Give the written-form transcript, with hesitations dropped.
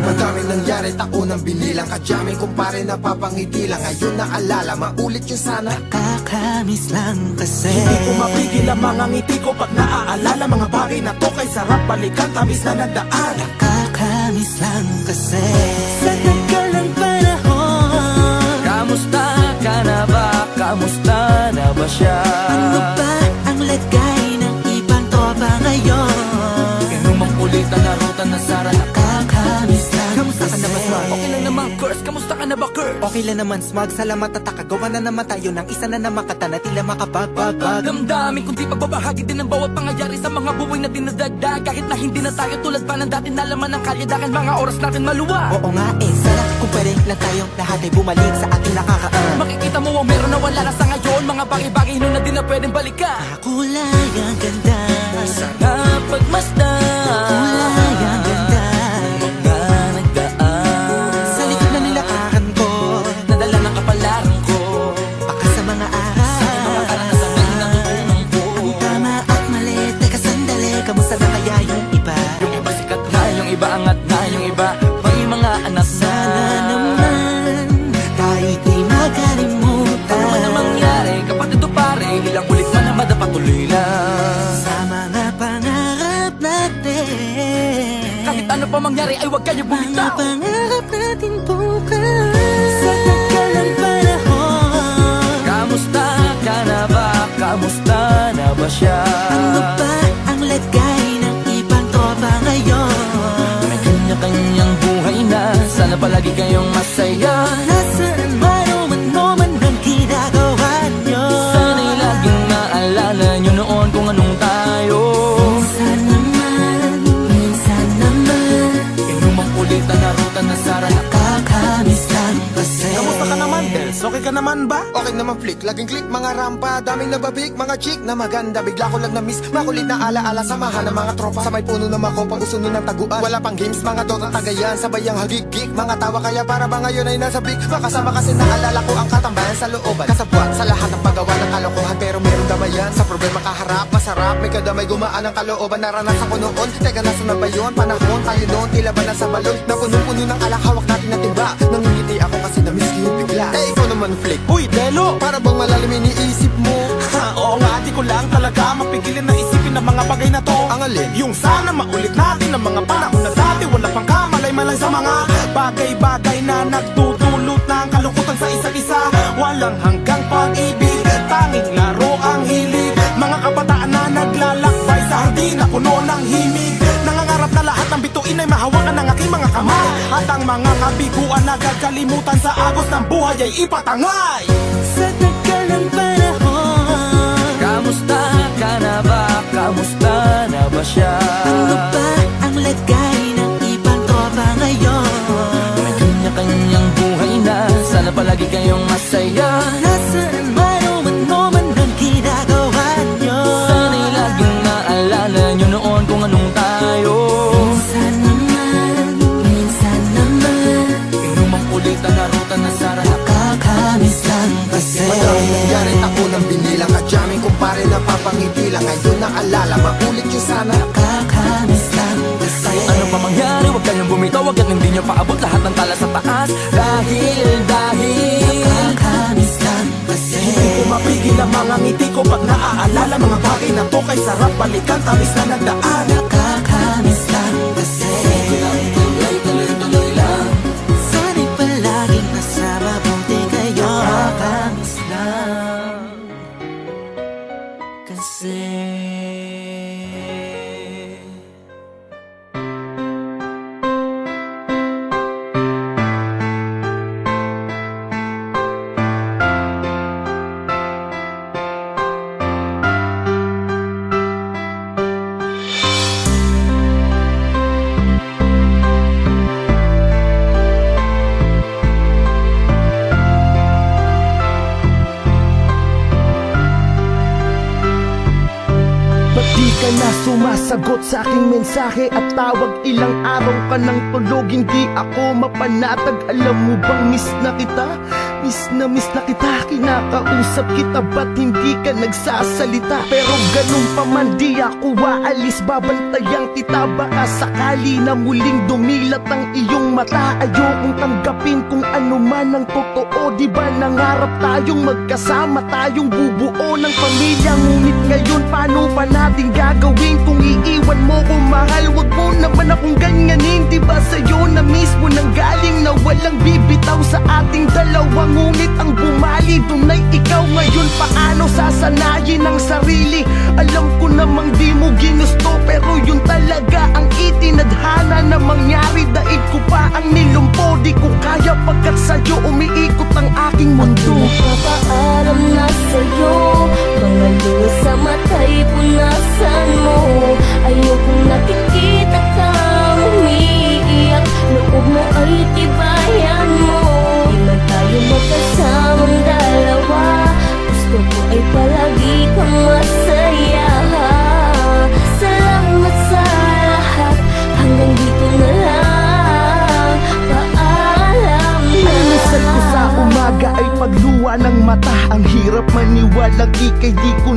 Madaming nangyari, taunang binilang, kadyaming kumpare napapangiti lang. Ngayon naalala, maulit yun sana. Nakakamiss lang kasi Hindi ko mapigil ang mga ngiti ko pag naaalala. Mga bagay na to kay sarap balikan, tamis na nagdaan. Nakakamiss lang kasi sa tagal ng panahon. Kamusta ka na ba? Kamusta na ba siya? Ano ba ang lagay ng ibang tropa ngayon? Inumang ulitan na ruta na sara. Nakakamiss lang Kamusta ka na ba, Smart? Okay lang naman, Curse. Kamusta ka na ba, Curse? Okay lang naman, Smug. Salamat at nakagawa na naman tayo ng isa na naman kata na tila makapagbag. Damdamin kundi pagbabahagi din ng bawat pangyayari sa mga buhay na dinadagdag. Kahit na hindi na tayo tulad pa ng dati na laman ng kalye. Mga oras natin maluwa. Oo nga sana kung pwede lang tayong lahat ay bumalik sa ating nakakaan. Makikita mo ang meron na wala na sa ngayon. Mga bagay-bagay nun na di na pwedeng balikan. Kulay ang ganda, Sarap pagmasdan. kulay ang ganda. Mga nagdaan Sa likod na nilakaran ko, nadala ng kapalaran ko. baka sa mga aral, Mga karanasan na natutunan ko. ang tama at mali. Teka sandali, kamusta na kaya yung iba? Yung iba sikat na, yung iba angat na, yung iba may mga anak na. Sana naman kahit di makalimutan. Ano man ang mangyari, kapatid o pare, ilang ulit man na madapatuloy lang. Sa mga pangarap natin, Kahit ano pa mangyari ay huwag kayo mga bumitaw. pangarap natin bukas. Sa tagal ng panahon, Kamusta ka na ba? Kamusta na ba siya? ano ba ang lagay ng ibang tropa ngayon? May kanya-kanyang buhay na, sana palagi kayong masaya. Nasaan man o man ang ginagawa nyo? Sana'y laging maalala nyo noon kung anong tayo. Minsan naman Inumang ulitan na ruta na sara. nakakamiss lang kasi. Kamusta ka naman, Dels? Okay ka naman ba? Okay naman flick, laging click, mga rampa, daming nababik, mga chick na maganda. Bigla ko lang na-miss, makulit na alaala, samahan ng mga tropa. Sa may puno na mako, pag usuno ng taguan. Wala pang games, mga dota tagayan, sabay ang hagigik. Mga tawa kaya para ba ngayon ay nasa big. Makasama kasi naalala ko ang katambayan sa looban. Kasabwat sa lahat ng paggawa ng kalokohan, pero meron damayan. Sa problema kaharap, masarap, may kadamay gumaan ang kalooban. Naranasan ko noon, teka nasa na ba yun? Panahon tayo noon, tila ba nasa balon? Na puno-puno ng alak, hawak natin na timba. Nangingiti ako kasi na-miss ko yung bigla. Eh, ikaw naman flick, Uy, Delo! para bang malalim iniisip mo? Ha, oo nga, di ko lang talaga mapigilin na isipin ang mga bagay na to. Ang alin? Yung sana maulit natin ang mga panahon na dati. Wala pang kamalay man lang sa mga bagay-bagay na nagdudulot ng kalungkutan sa isa't isa. Walang hanggang pag-ibig, tanging laro ang hilig. Mga kabataan na naglalakbay sa hardin na puno ng himig. Nangangarap na lahat ng bituin ay mahawakan ng aking mga kamay. At ang mga kabiguan na gagalimutan sa agos ng buhay ay ipatangay. Sa tagal ng panahon, Kamusta ka na ba? Kamusta na ba siya? ano ba ang lagay ng ibang tropa ngayon? May kanya-kanyang buhay na, sana palagi kayong masaya. Nasaan man o man ang ginagawa nyo? Sana'y laging maalala nyo noon kung anong tayo. Minsan naman Inumang ulitan na ruta na sara. nakakamiss lang kasi. Madaming nangyari, taunang binilang, kadyaming kumpare napapangiti lang. Ngayon naalala, maulit yun sana. Nakakamiss lang kasi. Ano pa mangyari, huwag kayong bumitaw, hanggat hindi nyo paabot lahat ng tala sa taas. Dahil Nakakamiss lang kasi. Hindi ko mapigil ang mga ngiti ko pag naaalala. Mga bagay na to kay sarap balikan, tamis na nagdaan. Nakakamiss lang kasi. tuloy-tuloy lang. Sana'y palaging nasa mabuti kayo. Nakakamiss lang kasi. na sumasagot sa aking mensahe at tawag. Ilang araw ka nang tulog, hindi ako mapanatag. Alam mo bang miss na kita? Miss na kita, kinakausap kita, ba't hindi ka nagsasalita? Pero ganun pa man di ako waalis, babantayan kita. Baka sakali na muling dumilat ang iyong mata. Ayokong tanggapin kung ano man ang totoo. Di ba nangarap tayong magkasama, tayong bubuo ng pamilya? Ngunit ngayon paano pa natin gagawin kung iiwan mo ko, mahal? Wag mo naman akong ganyanin. Di ba sa'yo na mismo nang galing na walang bibitaw sa ating dalawa? Ngunit ang bumali dun ay ikaw. Ngayon paano sasanayin ang sarili? Alam ko namang di mo ginusto, pero yun talaga ang itinadhana na mangyari. Daig ko pa ang nilumpo, di ko kaya pagkat sa'yo umiikot ang aking mundo. Papaalam na sa'yo, mga luha sa mata'y punasan mo. Ayokong nakikita kang umiiyak, loob mo ay tibayan mo. Di na tayo magkasamang dalawa, gusto ko ay palagi kang masaya. Salamat sa lahat, hanggang dito na lang. Paalam na. Minsan ko sa umaga ay pagluwa ng mata. Ang hirap maniwalang ika'y di ko